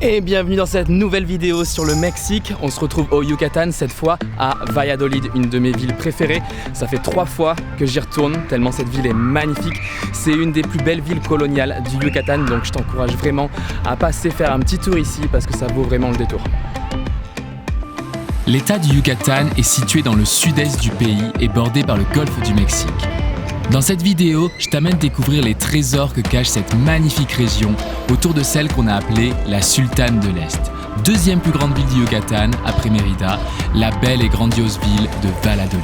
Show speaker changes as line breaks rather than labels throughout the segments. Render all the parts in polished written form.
Et bienvenue dans cette nouvelle vidéo sur le Mexique. On se retrouve au Yucatan, cette fois à Valladolid, une de mes villes préférées. Ça fait 3 fois que j'y retourne, tellement cette ville est magnifique. C'est une des plus belles villes coloniales du Yucatan, donc je t'encourage vraiment à passer faire un petit tour ici parce que ça vaut vraiment le détour.
L'état du Yucatan est situé dans le sud-est du pays et bordé par le golfe du Mexique. Dans cette vidéo, je t'amène découvrir les trésors que cache cette magnifique région autour de celle qu'on a appelée la Sultane de l'Est, deuxième plus grande ville du Yucatan après Mérida, la belle et grandiose ville de Valladolid.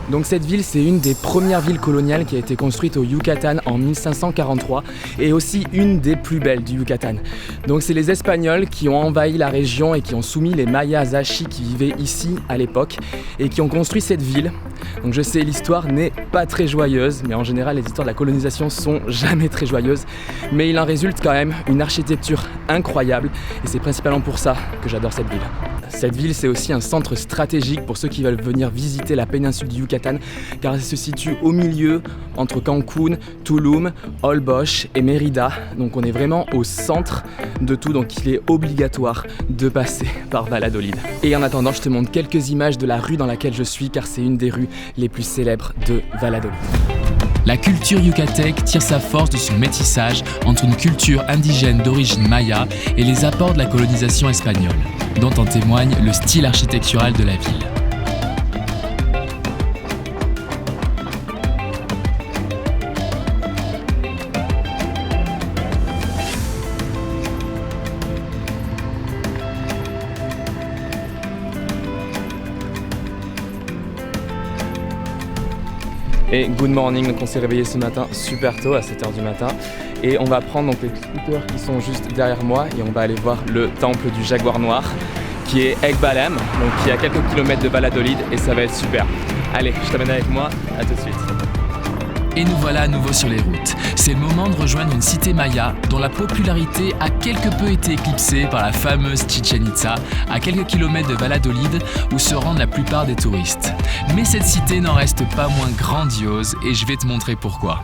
Donc cette ville, c'est une des premières villes coloniales qui a été construite au Yucatan en 1543 et aussi une des plus belles du Yucatan. Donc c'est les Espagnols qui ont envahi la région et qui ont soumis les Mayas Achi qui vivaient ici à l'époque et qui ont construit cette ville. Donc je sais, l'histoire n'est pas très joyeuse, mais en général les histoires de la colonisation sont jamais très joyeuses. Mais il en résulte quand même une architecture incroyable et c'est principalement pour ça que j'adore cette ville. Cette ville, c'est aussi un centre stratégique pour ceux qui veulent venir visiter la péninsule du Yucatan, car elle se situe au milieu entre Cancún, Tulum, Holbox et Mérida. Donc on est vraiment au centre de tout, donc il est obligatoire de passer par Valladolid. Et en attendant, je te montre quelques images de la rue dans laquelle je suis, car c'est une des rues les plus célèbres de Valladolid.
La culture yucatèque tire sa force de son métissage entre une culture indigène d'origine maya et les apports de la colonisation espagnole, dont en témoigne le style architectural de la ville.
Et good morning, donc on s'est réveillé ce matin super tôt à 7h du matin et on va prendre donc les scooters qui sont juste derrière moi et on va aller voir le temple du jaguar noir qui est Ekbalam, donc qui est à quelques kilomètres de Valladolid et ça va être super. Allez, je t'amène avec moi, à tout de suite.
Et nous voilà à nouveau sur les routes. C'est le moment de rejoindre une cité maya dont la popularité a quelque peu été éclipsée par la fameuse Chichén Itzá, à quelques kilomètres de Valladolid où se rendent la plupart des touristes. Mais cette cité n'en reste pas moins grandiose et je vais te montrer pourquoi.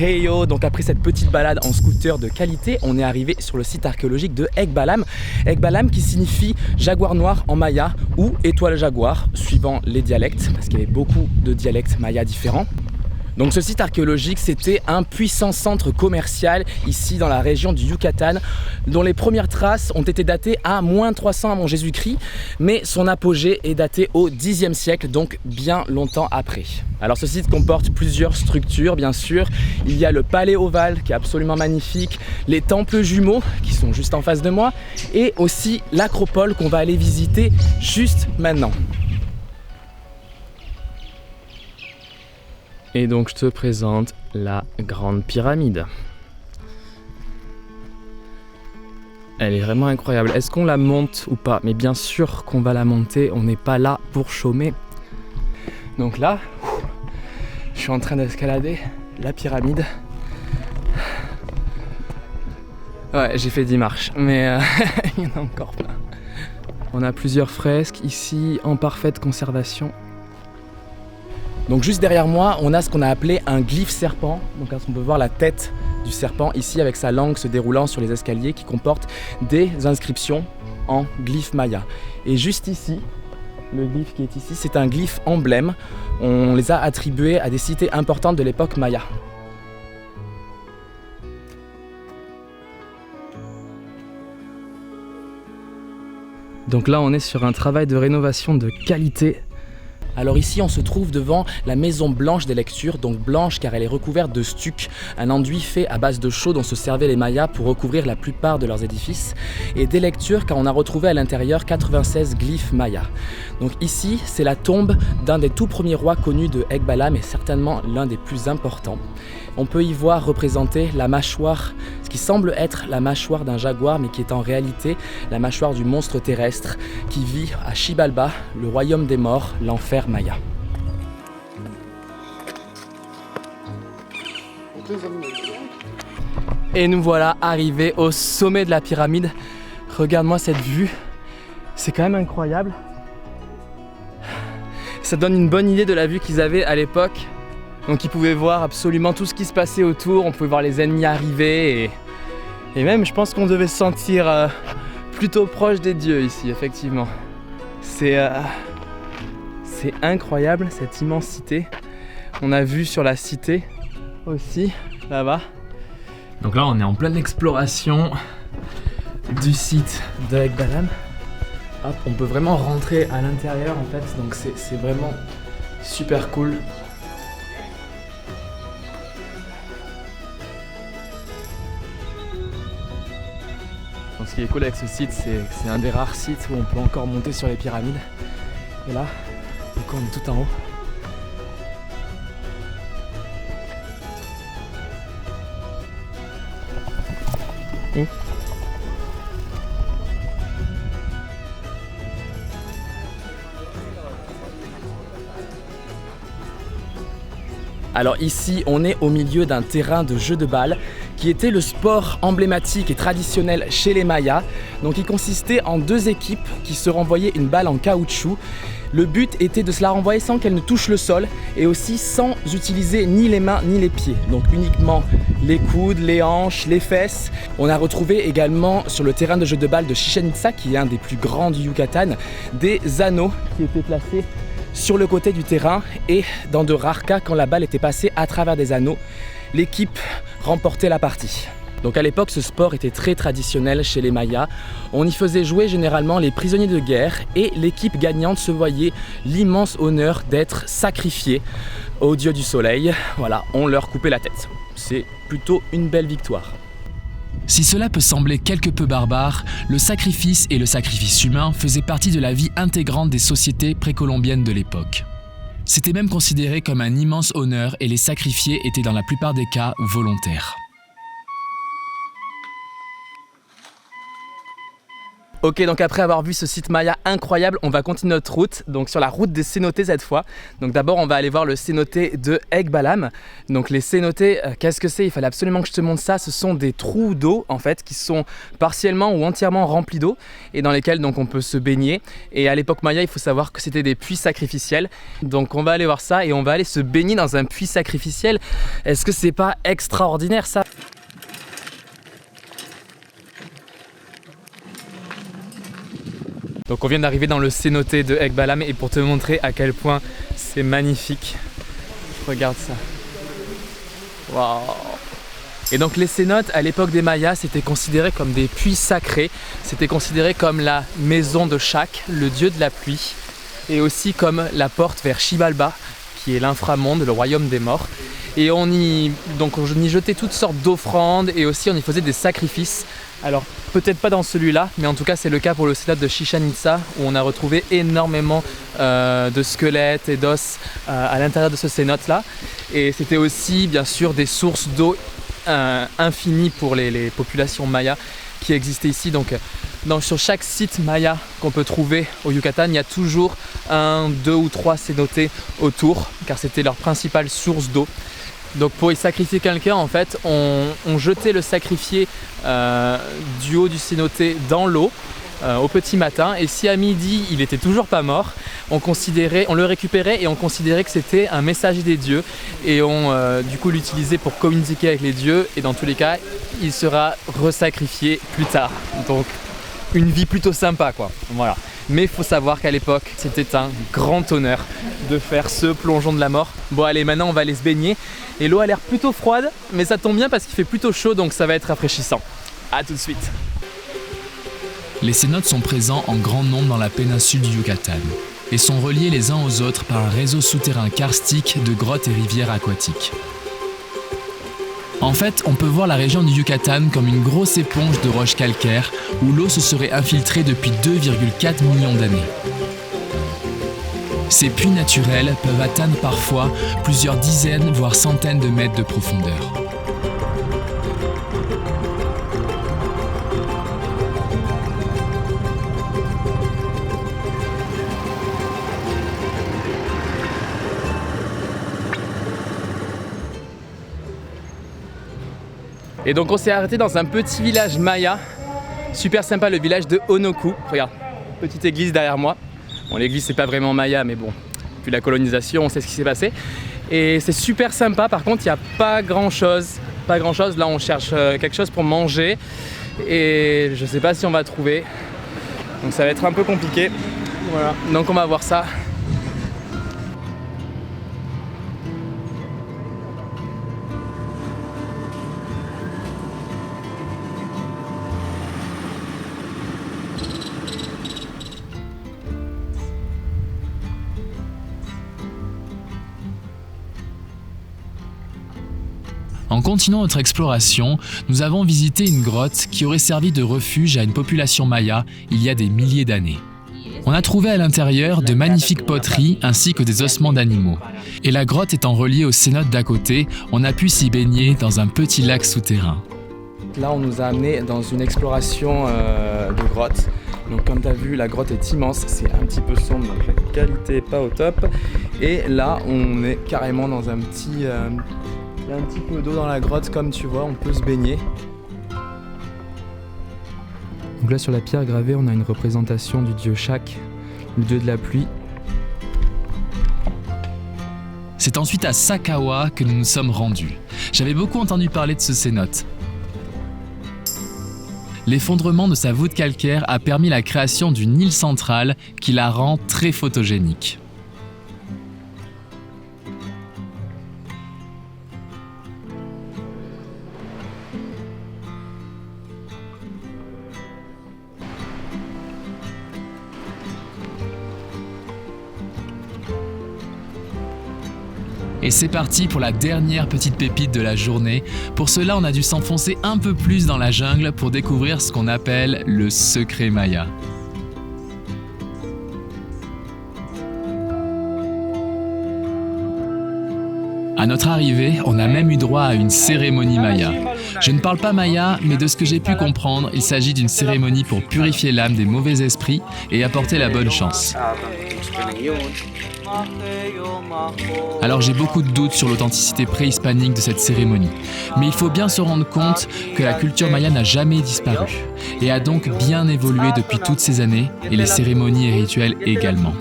Hey yo, donc après cette petite balade en scooter de qualité, on est arrivé sur le site archéologique de Ekbalam. Ekbalam qui signifie jaguar noir en maya ou étoile jaguar, suivant les dialectes, parce qu'il y avait beaucoup de dialectes mayas différents. Donc ce site archéologique, c'était un puissant centre commercial ici dans la région du Yucatan, dont les premières traces ont été datées à -300 avant Jésus-Christ, mais son apogée est daté au Xe siècle, donc bien longtemps après. Alors ce site comporte plusieurs structures, bien sûr. Il y a le palais ovale qui est absolument magnifique, les temples jumeaux qui sont juste en face de moi, et aussi l'acropole qu'on va aller visiter juste maintenant. Et donc je te présente la grande pyramide. Elle est vraiment incroyable. Est-ce qu'on la monte ou pas? Mais bien sûr qu'on va la monter, on n'est pas là pour chômer. Donc là, je suis en train d'escalader la pyramide. Ouais, j'ai fait 10 marches, mais il y en a encore plein. On a plusieurs fresques ici en parfaite conservation. Donc juste derrière moi, on a ce qu'on a appelé un glyphe serpent. Donc on peut voir la tête du serpent ici avec sa langue se déroulant sur les escaliers qui comporte des inscriptions en glyphe maya. Et juste ici, le glyphe qui est ici, c'est un glyphe emblème. On les a attribués à des cités importantes de l'époque maya. Donc là, on est sur un travail de rénovation de qualité. Alors ici, on se trouve devant la maison blanche des lectures, donc blanche car elle est recouverte de stuc, un enduit fait à base de chaux dont se servaient les Mayas pour recouvrir la plupart de leurs édifices, et des lectures car on a retrouvé à l'intérieur 96 glyphes mayas. Donc ici, c'est la tombe d'un des tout premiers rois connus de Ekbalam et certainement l'un des plus importants. On peut y voir représenter la mâchoire, ce qui semble être la mâchoire d'un jaguar, mais qui est en réalité la mâchoire du monstre terrestre qui vit à Xibalba, le royaume des morts, l'enfer maya. Et nous voilà arrivés au sommet de la pyramide. Regarde-moi cette vue, C'est quand même incroyable. Ça donne une bonne idée de la vue qu'ils avaient à l'époque. Donc ils pouvaient voir absolument tout ce qui se passait autour, on pouvait voir les ennemis arriver et même je pense qu'on devait se sentir plutôt proche des dieux ici, effectivement. C'est incroyable cette immensité. On a vu sur la cité aussi, là-bas. Donc là on est en pleine exploration du site de Ekbalam. Hop, on peut vraiment rentrer à l'intérieur en fait, donc c'est vraiment super cool. Donc, ce qui est cool avec ce site, c'est que c'est un des rares sites où on peut encore monter sur les pyramides. Et là, donc on est tout en haut. Alors ici, on est au milieu d'un terrain de jeu de balle qui était le sport emblématique et traditionnel chez les Mayas. Donc il consistait en 2 équipes qui se renvoyaient une balle en caoutchouc. Le but était de se la renvoyer sans qu'elle ne touche le sol et aussi sans utiliser ni les mains ni les pieds. Donc uniquement les coudes, les hanches, les fesses. On a retrouvé également sur le terrain de jeu de balle de Chichén Itzá, qui est un des plus grands du Yucatan, des anneaux qui étaient placés sur le côté du terrain et dans de rares cas, quand la balle était passée à travers des anneaux, l'équipe remportait la partie. Donc à l'époque, ce sport était très traditionnel chez les Mayas. On y faisait jouer généralement les prisonniers de guerre et l'équipe gagnante se voyait l'immense honneur d'être sacrifiée au dieu du soleil. Voilà, on leur coupait la tête. C'est plutôt une belle victoire.
Si cela peut sembler quelque peu barbare, le sacrifice et le sacrifice humain faisaient partie de la vie intégrante des sociétés précolombiennes de l'époque. C'était même considéré comme un immense honneur et les sacrifiés étaient dans la plupart des cas volontaires.
Ok, donc après avoir vu ce site Maya incroyable, on va continuer notre route, donc sur la route des cénotes cette fois. Donc d'abord, on va aller voir le cénote de Ekbalam. Donc les cénotes, qu'est-ce que c'est? Il fallait absolument que je te montre ça. Ce sont des trous d'eau en fait qui sont partiellement ou entièrement remplis d'eau et dans lesquels donc on peut se baigner. Et à l'époque Maya, il faut savoir que c'était des puits sacrificiels. Donc on va aller voir ça et on va aller se baigner dans un puits sacrificiel. Est-ce que c'est pas extraordinaire ça? Donc on vient d'arriver dans le cénote de Ekbalam et pour te montrer à quel point c'est magnifique, regarde ça. Waouh! Et donc les cénotes à l'époque des Mayas, c'était considéré comme des puits sacrés, c'était considéré comme la maison de Shak, le dieu de la pluie, et aussi comme la porte vers Xibalba, qui est l'inframonde, le royaume des morts. Et on y jetait toutes sortes d'offrandes et aussi on y faisait des sacrifices. Alors peut-être pas dans celui-là, mais en tout cas c'est le cas pour le cénote de Chichén Itzá où on a retrouvé énormément de squelettes et d'os à l'intérieur de ce cénote-là. Et c'était aussi bien sûr des sources d'eau infinies pour les populations mayas qui existaient ici. Donc sur chaque site maya qu'on peut trouver au Yucatan, il y a toujours 1, 2 ou 3 cénotes autour, car c'était leur principale source d'eau. Donc pour y sacrifier quelqu'un, en fait, on jetait le sacrifié du haut du cénote dans l'eau au petit matin. Et si à midi, il n'était toujours pas mort, on le récupérait et on considérait que c'était un messager des dieux. Et on du coup l'utilisait pour communiquer avec les dieux. Et dans tous les cas, il sera resacrifié plus tard. Donc une vie plutôt sympa quoi. Voilà. Mais il faut savoir qu'à l'époque, c'était un grand honneur de faire ce plongeon de la mort. Bon allez, maintenant on va aller se baigner. Et l'eau a l'air plutôt froide, mais ça tombe bien parce qu'il fait plutôt chaud, donc ça va être rafraîchissant. A tout de suite.
Les cénotes sont présents en grand nombre dans la péninsule du Yucatan et sont reliés les uns aux autres par un réseau souterrain karstique de grottes et rivières aquatiques. En fait, on peut voir la région du Yucatan comme une grosse éponge de roches calcaires où l'eau se serait infiltrée depuis 2,4 millions d'années. Ces puits naturels peuvent atteindre parfois plusieurs dizaines voire centaines de mètres de profondeur.
Et donc on s'est arrêté dans un petit village maya, super sympa, le village de Onoku. Regarde, petite église derrière moi. Bon, l'église c'est pas vraiment maya, mais bon, depuis la colonisation, on sait ce qui s'est passé. Et c'est super sympa, par contre il n'y a pas grand chose. Là on cherche quelque chose pour manger et je sais pas si on va trouver. Donc ça va être un peu compliqué. Voilà, donc on va voir ça.
En continuant notre exploration, nous avons visité une grotte qui aurait servi de refuge à une population maya il y a des milliers d'années. On a trouvé à l'intérieur de magnifiques poteries ainsi que des ossements d'animaux. Et la grotte étant reliée au cénote d'à côté, on a pu s'y baigner dans un petit lac souterrain.
Là, on nous a amené dans une exploration de grotte. Donc comme tu as vu, la grotte est immense, c'est un petit peu sombre, donc la qualité n'est pas au top. Et là, on est carrément dans un petit... il y a un petit peu d'eau dans la grotte, comme tu vois, on peut se baigner. Donc là, sur la pierre gravée, on a une représentation du dieu Shak, le dieu de la pluie.
C'est ensuite à Sakawa que nous nous sommes rendus. J'avais beaucoup entendu parler de ce cénote. L'effondrement de sa voûte calcaire a permis la création d'une île centrale qui la rend très photogénique. Et c'est parti pour la dernière petite pépite de la journée. Pour cela, on a dû s'enfoncer un peu plus dans la jungle pour découvrir ce qu'on appelle le secret maya. À notre arrivée, on a même eu droit à une cérémonie maya. Je ne parle pas maya, mais de ce que j'ai pu comprendre, il s'agit d'une cérémonie pour purifier l'âme des mauvais esprits et apporter la bonne chance. Alors j'ai beaucoup de doutes sur l'authenticité préhispanique de cette cérémonie, mais il faut bien se rendre compte que la culture maya n'a jamais disparu et a donc bien évolué depuis toutes ces années, et les cérémonies et rituels également.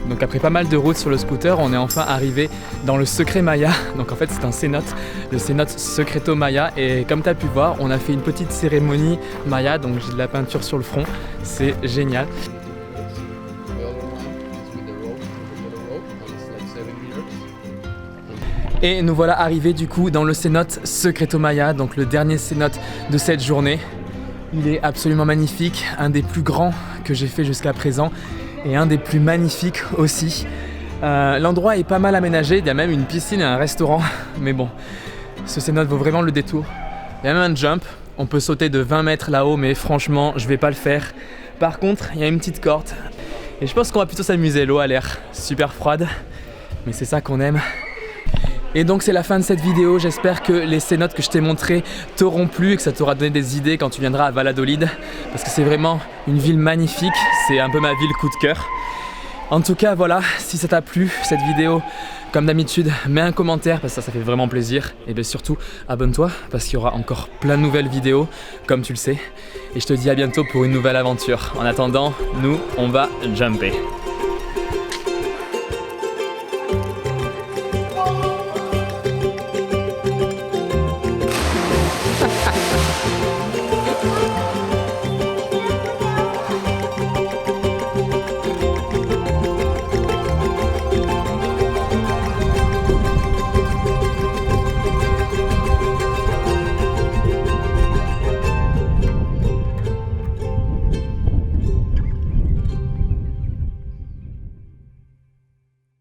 Donc après pas mal de routes sur le scooter, on est enfin arrivé dans le secret maya. Donc en fait c'est un cénote, le cénote Secreto Maya. Et comme tu as pu voir, on a fait une petite cérémonie maya, donc j'ai de la peinture sur le front, c'est génial. Et nous voilà arrivés du coup dans le cénote Secreto Maya, donc le dernier cénote de cette journée. Il est absolument magnifique, un des plus grands que j'ai fait jusqu'à présent et un des plus magnifiques aussi. L'endroit est pas mal aménagé, il y a même une piscine et un restaurant, mais bon, ce cénote vaut vraiment le détour. Il y a même un jump, on peut sauter de 20 mètres là-haut, mais franchement, je vais pas le faire. Par contre, il y a une petite corde et je pense qu'on va plutôt s'amuser. L'eau a l'air super froide, mais c'est ça qu'on aime. Et donc c'est la fin de cette vidéo, j'espère que les cénotes que je t'ai montrées t'auront plu et que ça t'aura donné des idées quand tu viendras à Valladolid, parce que c'est vraiment une ville magnifique, c'est un peu ma ville coup de cœur. En tout cas voilà, si ça t'a plu cette vidéo, comme d'habitude, mets un commentaire parce que ça fait vraiment plaisir, et bien surtout abonne-toi parce qu'il y aura encore plein de nouvelles vidéos comme tu le sais, et je te dis à bientôt pour une nouvelle aventure. En attendant, nous on va jumper.